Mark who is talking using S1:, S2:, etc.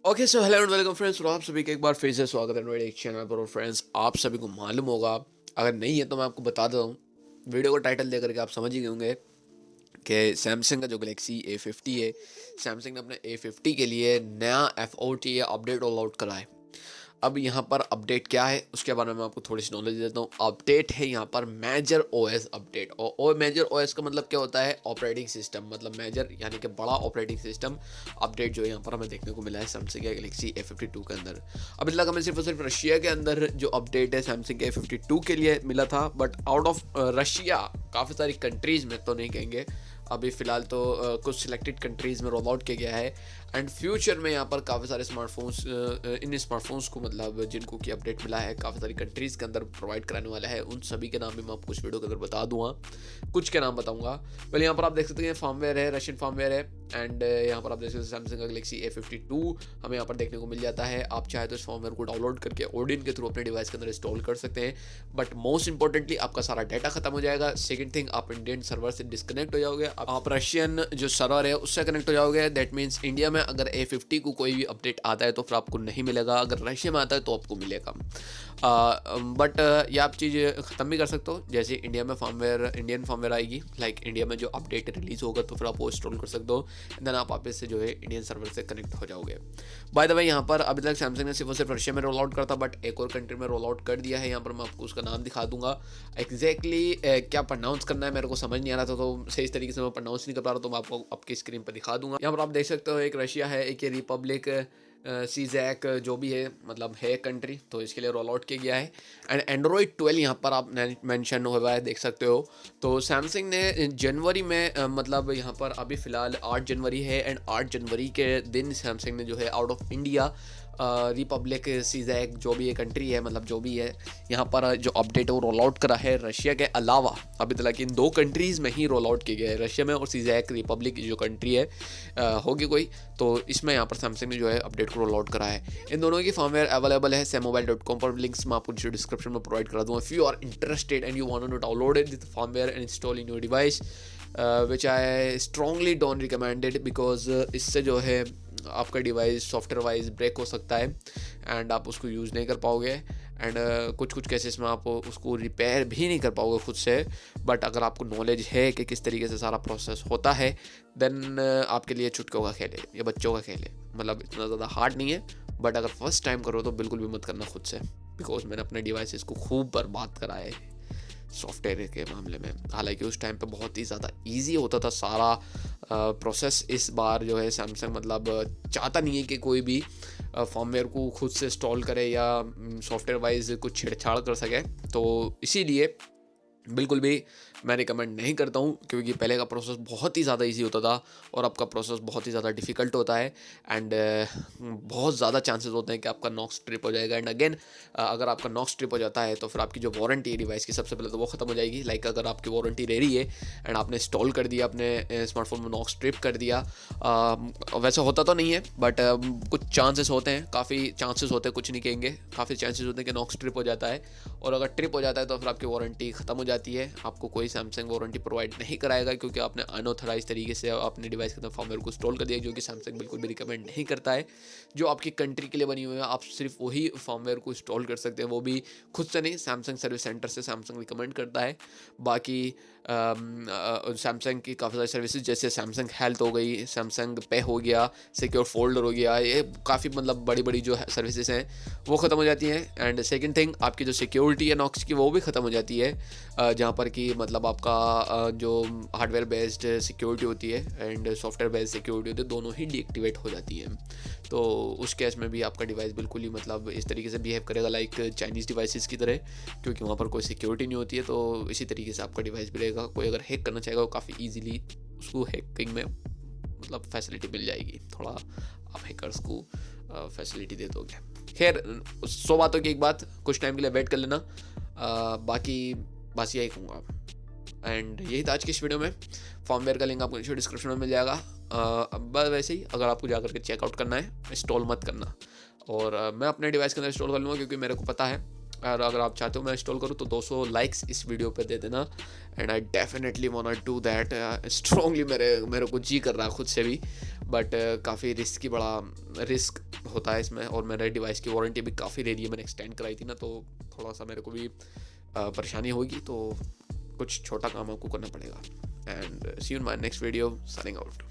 S1: Okay so hello and welcome friends, और आप सभी का एक बार फिर से स्वागत है मेरे एक चैनल पर। और फ्रेंड्स, आप सभी को मालूम होगा, अगर नहीं है तो मैं आपको बता देता हूँ। वीडियो को टाइटल देकर के आप समझ ही गए होंगे कि सैमसंग का जो गैलेक्सी A50 है, सैमसंग ने अपने A50 के लिए नया FOTA अपडेट रोल आउट करा है। अब यहाँ पर अपडेट क्या है उसके बारे में आपको थोड़ी सी नॉलेज देता हूँ। अपडेट है यहाँ पर मेजर OS अपडेट। और मेजर OS का मतलब क्या होता है? ऑपरेटिंग सिस्टम, मतलब मेजर यानी कि बड़ा ऑपरेटिंग सिस्टम अपडेट जो यहाँ पर हमें देखने को मिला है सैमसंग के गैलेक्सी A52 के अंदर। अब इस हमें सिर्फ और सिर्फ रशिया के अंदर जो अपडेट है सैमसंग के A52 के लिए मिला था, बट आउट ऑफ रशिया काफ़ी सारी कंट्रीज़ में तो नहीं कहेंगे, अभी फ़िलहाल तो कुछ सिलेक्टेड कंट्रीज़ में रोल आउट किया गया है। एंड फ्यूचर में यहाँ पर काफ़ी सारे स्मार्टफोन्स, इन स्मार्टफोन्स को मतलब जिनको की अपडेट मिला है काफ़ी सारी कंट्रीज़ के अंदर प्रोवाइड कराने वाला है। उन सभी के नाम भी मैं आपको कुछ वीडियो के अंदर बता दूंगा, कुछ के नाम बताऊंगा। पहले यहाँ पर आप देख सकते हैं फार्मवेयर है, रशियन फार्मवेयर है। एंड यहाँ पर आप देख सकते हैं सैमसंग का गैलेक्सी A52 हमें यहाँ पर देखने को मिल जाता है। आप चाहे तो इस फॉर्मवेयर को डाउनलोड करके ओडिन के थ्रू अपने डिवाइस के अंदर इंस्टॉल कर सकते हैं, बट मोस्ट इंपॉर्टेंटली आपका सारा डाटा खत्म हो जाएगा। सेकंड थिंग, आप इंडियन सर्वर से डिस्कनेक्ट हो जाओगे, आप रशियन जो सर्वर है उससे कनेक्ट हो जाओगे। दैट मीन्स इंडिया में अगर A50 को कोई भी अपडेट आता है तो फिर आपको नहीं मिलेगा, अगर रशिया में आता है तो आपको मिलेगा। बट ये आप चीज़ ख़त्म भी कर सकते हो, जैसे इंडिया में इंडियन फार्मवेयर आएगी, लाइक इंडिया में जो अपडेट रिलीज होगा तो फिर आप वो इंस्टॉल कर सकते हो। देन आप वापस से जो है इंडियन सर्वर से कनेक्ट हो जाओगे। बाय द वे, यहाँ पर अभी तक सैमसंग ने सिर्फ और सिर्फ रशिया में रोल आउट करता, बट एक और कंट्री में रोल आउट कर दिया है। यहाँ पर मैं आपको उसका नाम दिखा दूंगा। एग्जैक्टली क्या प्रोनाउंस करना है मेरे को समझ नहीं आ रहा था, तो सही तरीके से मैं प्रोनाउंस नहीं कर पा रहा, तो मैं आपको आपकी स्क्रीन पर दिखा दूंगा। यहाँ पर आप देख सकते हो एक रशिया है, एक ये रिपब्लिक सीजैक जो भी है, मतलब है कंट्री, तो इसके लिए रोल आउट किया गया है। एंड एंड्रॉयड 12 यहाँ पर आप मेंशन हुआ है, देख सकते हो। तो सैमसंग ने जनवरी में मतलब यहाँ पर अभी फ़िलहाल 8 जनवरी है, एंड 8 जनवरी के दिन सैमसंग ने जो है आउट ऑफ इंडिया रिपब्लिक सीजैक जो भी ये कंट्री है, मतलब जो भी है, यहाँ पर जो अपडेट है वो रोल आउट करा है। रशिया के अलावा अभी तक इन 2 कंट्रीज़ में ही रोल आउट किया गया है, रशिया में और सीजैक रिपब्लिक जो कंट्री है होगी कोई, तो इसमें यहाँ पर सैमसंग ने जो है अपडेट को रोल आउट करा है। इन दोनों की फॉर्मवेयर अवेलेबल है samobile.com पर, लिंक्स मैं आपको डिस्क्रिप्शन में प्रोवाइड करा दूँगा। If you are interested and you want to download it the firmware and install in your device, which I strongly don't recommended, because इससे जो है आपका डिवाइस सॉफ्टवेयर वाइज ब्रेक हो सकता है एंड आप उसको यूज़ नहीं कर पाओगे। एंड कुछ केसेस में आप उसको रिपेयर भी नहीं कर पाओगे खुद से। बट अगर आपको नॉलेज है कि किस तरीके से सारा प्रोसेस होता है, देन आपके लिए चुटकियों का खेल है, ये बच्चों का खेल है, मतलब इतना ज़्यादा हार्ड नहीं है। बट अगर फर्स्ट टाइम करो तो बिल्कुल भी मत करना खुद से, बिकॉज मैंने अपने डिवाइसेस को खूब बर्बाद करा है सॉफ्टवेयर के मामले में। हालांकि उस टाइम पे बहुत ही ज़्यादा इजी होता था सारा प्रोसेस। इस बार जो है सैमसंग मतलब चाहता नहीं है कि कोई भी फॉर्मवेयर को खुद से इंस्टॉल करे या सॉफ्टवेयर वाइज कुछ छेड़छाड़ कर सके, तो इसीलिए बिल्कुल भी मैं रिकमेंड नहीं करता हूँ, क्योंकि पहले का प्रोसेस बहुत ही ज़्यादा इजी होता था और आपका प्रोसेस बहुत ही ज़्यादा डिफ़िकल्ट होता है। एंड बहुत ज़्यादा चांसेस होते हैं कि आपका नॉक्स ट्रिप हो जाएगा। एंड अगेन, अगर आपका नॉक्स ट्रिप हो जाता है तो फिर आपकी जो वारंटी है डिवाइस की, सबसे पहले तो वो ख़त्म हो जाएगी। लाइक अगर आपकी वारंटी रह रही है एंड आपने इंस्टॉल कर दिया अपने स्मार्टफोन में, नॉक्स ट्रिप कर दिया, वैसे होता तो नहीं है बट कुछ चांसेस होते हैं, काफ़ी चांसेस होते हैं, कुछ नहीं कहेंगे, काफ़ी चांसेस होते हैं कि नॉक्स ट्रिप हो जाता है। और अगर ट्रिप हो जाता है तो फिर आपकी वारंटी ख़त्म हो जाती है, आपको कोई सैमसंग वारंटी प्रोवाइड नहीं कराएगा, क्योंकि आपने अनऑथराइज तरीके से अपने डिवाइस के अंदर फॉर्मवेयर को इंस्टॉल कर दिया, जो कि सैमसंग बिल्कुल भी रिकमेंड नहीं करता है। जो आपकी कंट्री के लिए बनी हुई है, आप सिर्फ वही फॉर्मवेयर को इंस्टॉल कर सकते हैं, वो भी खुद से नहीं, सैमसंग सर्विस सेंटर से सैमसंग रिकमेंड करता है। बाकी सैमसंग की काफ़ी सारी सर्विसेज जैसे सैमसंग हेल्थ हो गई, सैमसंग पे हो गया, सिक्योर फोल्डर हो गया, ये काफ़ी मतलब बड़ी बड़ी जो सर्विसेज हैं वो ख़त्म हो जाती हैं। एंड सेकंड थिंग, आपकी जो सिक्योरिटी है नॉक्स की वो भी ख़त्म हो जाती है, जहाँ पर कि मतलब आपका जो हार्डवेयर बेस्ड सिक्योरिटी होती है एंड सॉफ्टवेयर बेस्ड सिक्योरिटी होती है, दोनों ही डीएक्टिवेट हो जाती हैं। तो उस केस में भी आपका डिवाइस बिल्कुल ही मतलब इस तरीके से बिहेव करेगा लाइक चाइनीज़ डिवाइसेस की तरह, क्योंकि वहाँ पर कोई सिक्योरिटी नहीं होती है। तो इसी तरीके से आपका डिवाइस भी रहेगा। कोई अगर हैक करना चाहेगा वो काफ़ी ईजिली उसको हैकिंग में मतलब फैसिलिटी मिल जाएगी, थोड़ा आप हैकर्स को फैसिलिटी दे दोगे। खैर, 100 बातों की एक बात, कुछ टाइम के लिए वेट कर लेना। बाकी बस यही कहूँगा। एंड यही था आज की इस वीडियो में। फॉर्मवेयर का लिंक आपको नीचे डिस्क्रिप्शन में मिल जाएगा। बस वैसे ही, अगर आपको जाकर के चेकआउट करना है, इंस्टॉल मत करना। और मैं अपने डिवाइस के अंदर इंस्टॉल कर लूँगा, क्योंकि मेरे को पता है और अगर आप चाहते हो मैं इंस्टॉल करूँ तो 200 लाइक्स इस वीडियो पे दे देना, and I definitely want to do that. Strongly मेरे को जी कर रहा है खुद से भी, बट काफ़ी रिस्क होता है इसमें, और मेरे डिवाइस की वारंटी भी काफ़ी ले ली है, मैंने एक्सटेंड कराई थी ना, तो थोड़ा सा मेरे को भी परेशानी होगी, तो कुछ छोटा काम आपको करना पड़ेगा। And see you in my next video, signing out.